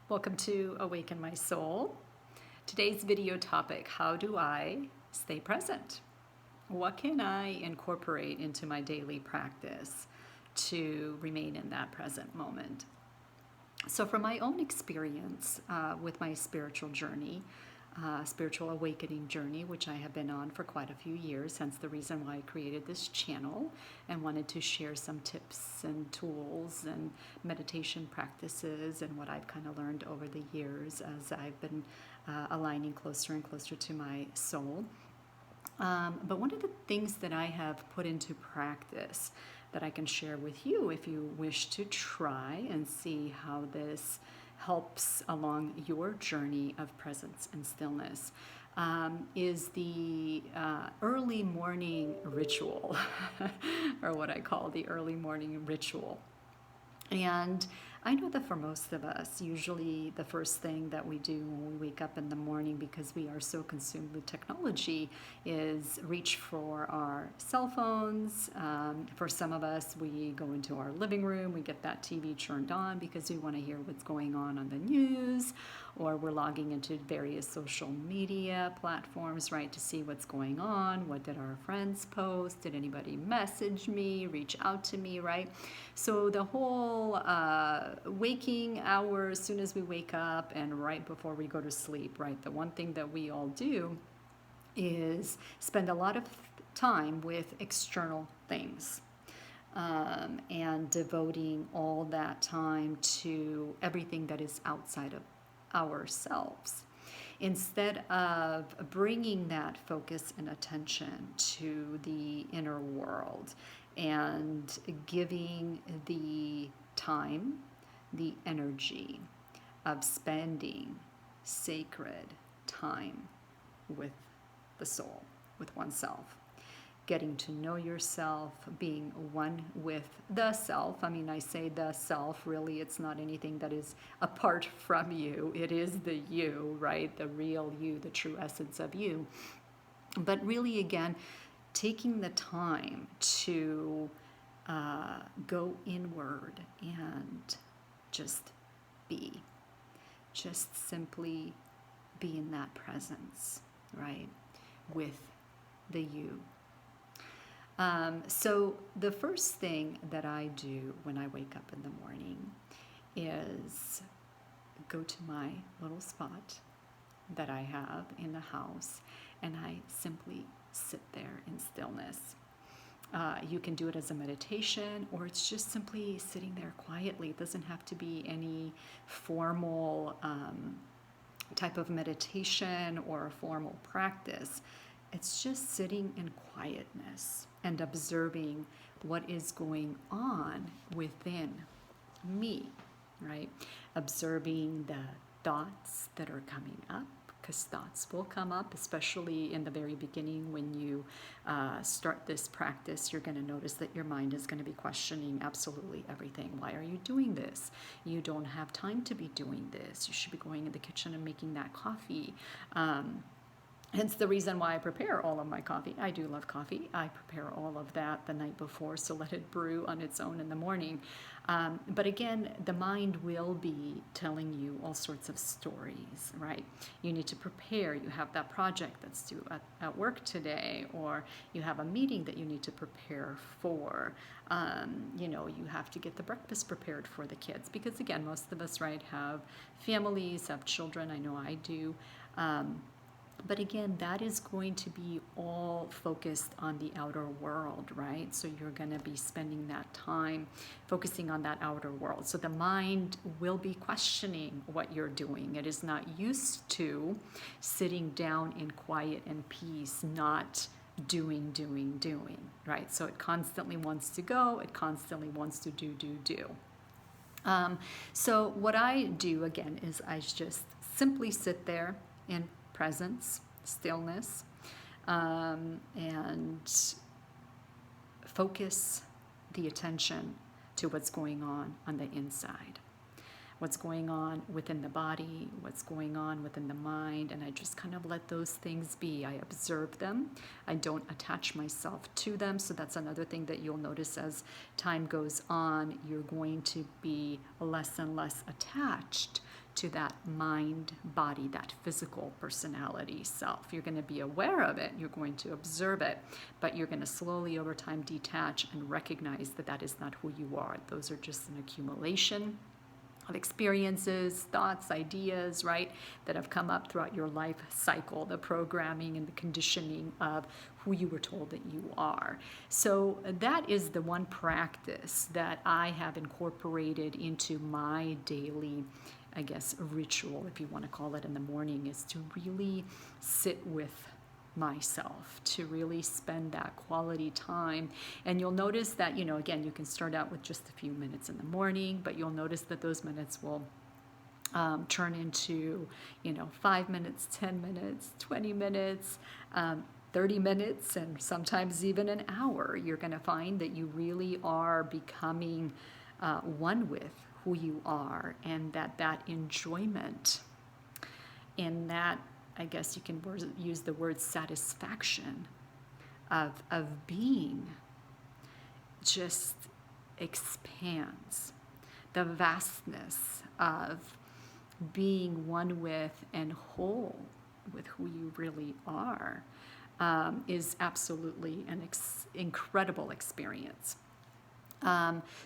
Welcome to Awaken My Soul. Today's video topic, how do I stay present? What can I incorporate into my daily practice to remain in that present moment? So from my own experience with my spiritual journey, spiritual awakening journey, which I have been on for quite a few years, hence the reason why I created this channel and wanted to share some tips and tools and meditation practices and what I've kind of learned over the years as I've been aligning closer and closer to my soul. But one of the things that I have put into practice that I can share with you if you wish to try and see how this helps along your journey of presence and stillness is the early morning ritual, or what I call the early morning ritual. And I know that for most of us, usually the first thing that we do when we wake up in the morning, because we are so consumed with technology, is reach for our cell phones. For some of us, we go into our living room, we get that TV turned on because we want to hear what's going on the news, or we're logging into various social media platforms, right, to see what's going on. What did our friends post? Did anybody message me, reach out to me, right? So the whole waking hour, as soon as we wake up and right before we go to sleep, right, the one thing that we all do is spend a lot of time with external things. And devoting all that time to everything that is outside of ourselves, instead of bringing that focus and attention to the inner world and giving the time, the energy of spending sacred time with the soul, with oneself. Getting to know yourself, being one with the self. I mean, I say the self, really, it's not anything that is apart from you. It is the you, right? The real you, the true essence of you. But really, again, taking the time to go inward and just be. Just simply be in that presence, right? With the you. So the first thing that I do when I wake up in the morning is go to my little spot that I have in the house, and I simply sit there in stillness. You can do it as a meditation, or it's just simply sitting there quietly. It doesn't have to be any formal type of meditation or a formal practice. It's just sitting in quietness and observing what is going on within me, right? Observing the thoughts that are coming up, because thoughts will come up, especially in the very beginning when you start this practice. You're going to notice that your mind is going to be questioning absolutely everything. Why are you doing this? You don't have time to be doing this. You should be going in the kitchen and making that coffee. Hence the reason why I prepare all of my coffee. I do love coffee. I prepare all of that the night before, so let it brew on its own in the morning. But again, the mind will be telling you all sorts of stories, right? You need to prepare. You have that project that's due at work today, or you have a meeting that you need to prepare for. You have to get the breakfast prepared for the kids, because again, most of us, right, have families, have children. I know I do. But again, that is going to be all focused on the outer world, right? So you're going to be spending that time focusing on that outer world. So the mind will be questioning what you're doing. It is not used to sitting down in quiet and peace, not doing, right? So it constantly wants to go. It constantly wants to do. So what I do, again, is I just simply sit there in presence, stillness, and focus the attention to what's going on the inside. what's going on within the body, what's going on within the mind, and I just kind of let those things be. I observe them. I don't attach myself to them. So that's another thing that you'll notice as time goes on. You're going to be less and less attached to that mind, body, that physical personality self. You're going to be aware of it, you're going to observe it, but you're going to slowly over time detach and recognize that that is not who you are. Those are just an accumulation of experiences, thoughts, ideas, right, that have come up throughout your life cycle, the programming and the conditioning of who you were told that you are. So that is the one practice that I have incorporated into my daily, I guess, ritual, if you want to call it, in the morning, is to really sit with myself, to really spend that quality time. And you'll notice that, again, you can start out with just a few minutes in the morning, but you'll notice that those minutes will turn into, 5 minutes, 10 minutes, 20 minutes, 30 minutes, and sometimes even an hour. You're going to find that you really are becoming one with who you are, and that enjoyment and that, I guess you can use the word satisfaction of being just expands. The vastness of being one with and whole with who you really are is absolutely an incredible experience.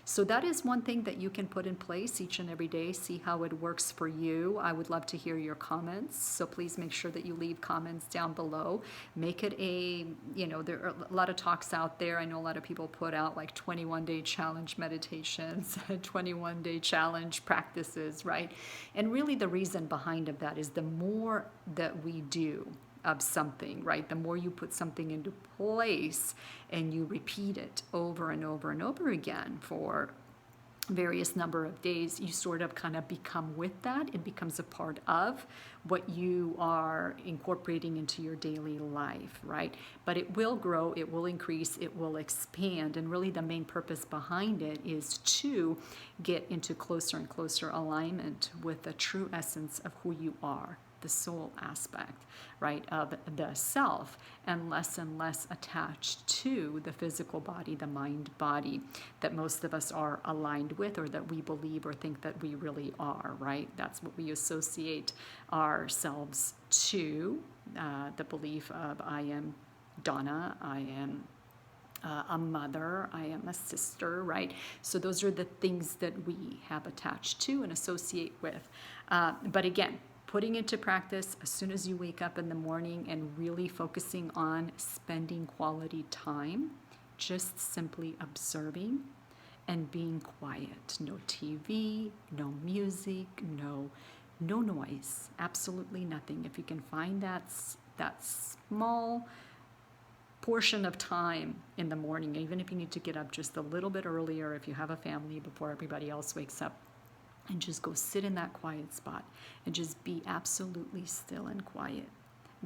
So that is one thing that you can put in place each and every day. See how it works for you. I would love to hear your comments. So please make sure that you leave comments down below. Make it there are a lot of talks out there. I know a lot of people put out like 21-day challenge meditations, 21-day challenge practices, right? And really the reason behind of that is the more that we do of something, right? The more you put something into place and you repeat it over and over and over again for various number of days, you sort of kind of become with that. It becomes a part of what you are incorporating into your daily life, right? But it will grow, it will increase, it will expand. And really the main purpose behind it is to get into closer and closer alignment with the true essence of who you are, the soul aspect, right, of the self, and less attached to the physical body, the mind body that most of us are aligned with, or that we believe or think that we really are, right? That's what we associate ourselves to, the belief of I am Donna, I am a mother, I am a sister, right? So those are the things that we have attached to and associate with. But again, putting into practice as soon as you wake up in the morning and really focusing on spending quality time, just simply observing and being quiet. No TV, no music, no noise, absolutely nothing. If you can find that small portion of time in the morning, even if you need to get up just a little bit earlier, if you have a family, before everybody else wakes up, and just go sit in that quiet spot and just be absolutely still and quiet.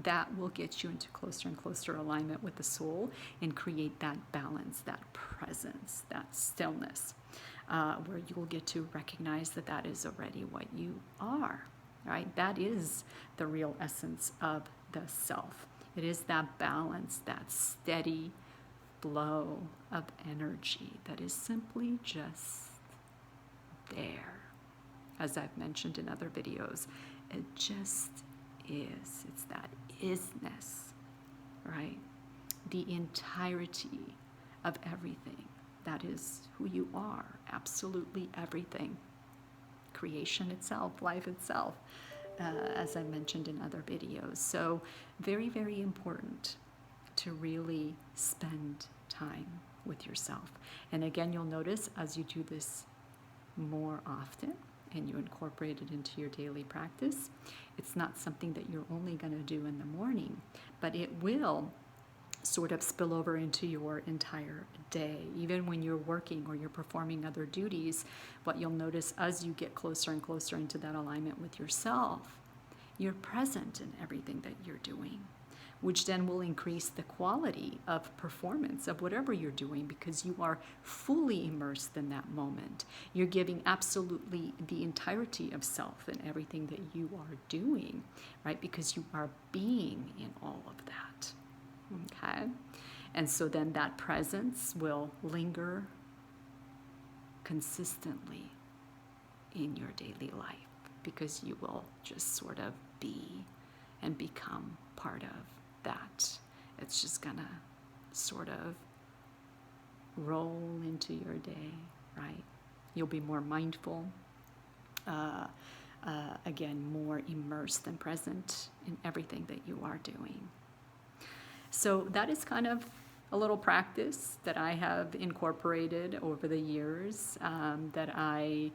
That will get you into closer and closer alignment with the soul and create that balance, that presence, that stillness, where you will get to recognize that that is already what you are, right? That is the real essence of the self. It is that balance, that steady flow of energy that is simply just there. As I've mentioned in other videos, it just is. It's that isness, right? The entirety of everything. That is who you are. Absolutely everything. Creation itself, life itself, as I mentioned in other videos. So very, very important to really spend time with yourself. And again, you'll notice as you do this more often, and you incorporate it into your daily practice, it's not something that you're only going to do in the morning, but it will sort of spill over into your entire day. Even when you're working or you're performing other duties, what you'll notice as you get closer and closer into that alignment with yourself, you're present in everything that you're doing. which then will increase the quality of performance of whatever you're doing because you are fully immersed in that moment. You're giving absolutely the entirety of self in everything that you are doing, right? Because you are being in all of that, okay? And so then that presence will linger consistently in your daily life because you will just sort of be and become part of that. It's just gonna sort of roll into your day, right? You'll be more mindful, again, more immersed and present in everything that you are doing. So that is kind of a little practice that I have incorporated over the years, that I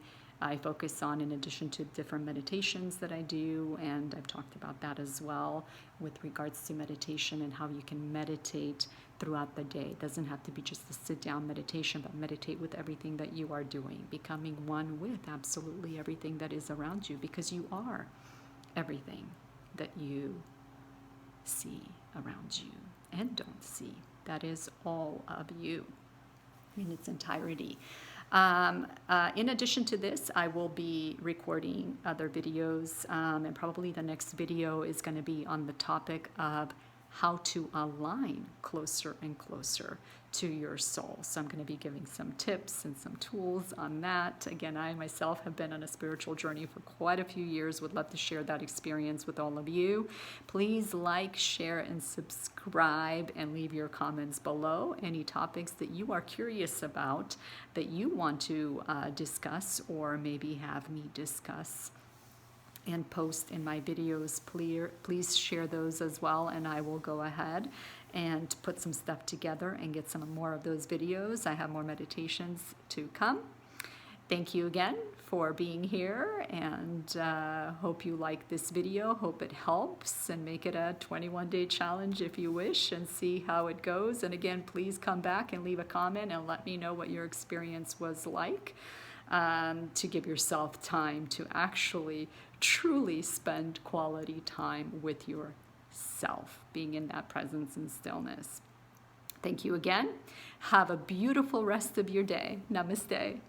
focus on in addition to different meditations that I do, and I've talked about that as well with regards to meditation and how you can meditate throughout the day. It doesn't have to be just a sit-down meditation, but meditate with everything that you are doing, becoming one with absolutely everything that is around you, because you are everything that you see around you and don't see. That is all of you in its entirety. In addition to this, I will be recording other videos, and probably the next video is going to be on the topic of how to align closer and closer to your soul. So I'm going to be giving some tips and some tools on that. Again, I myself have been on a spiritual journey for quite a few years. Would love to share that experience with all of you. Please like, share, and subscribe, and leave your comments below. Any topics that you are curious about that you want to discuss or maybe have me discuss and post in my videos, please share those as well, and I will go ahead and put some stuff together and get some more of those videos. I have more meditations to come. Thank you again for being here, and hope you like this video. Hope it helps, and make it a 21-day challenge if you wish, and see how it goes. And again, please come back and leave a comment and let me know what your experience was like, to give yourself time to actually truly spend quality time with yourself, being in that presence and stillness. Thank you again. Have a beautiful rest of your day. Namaste.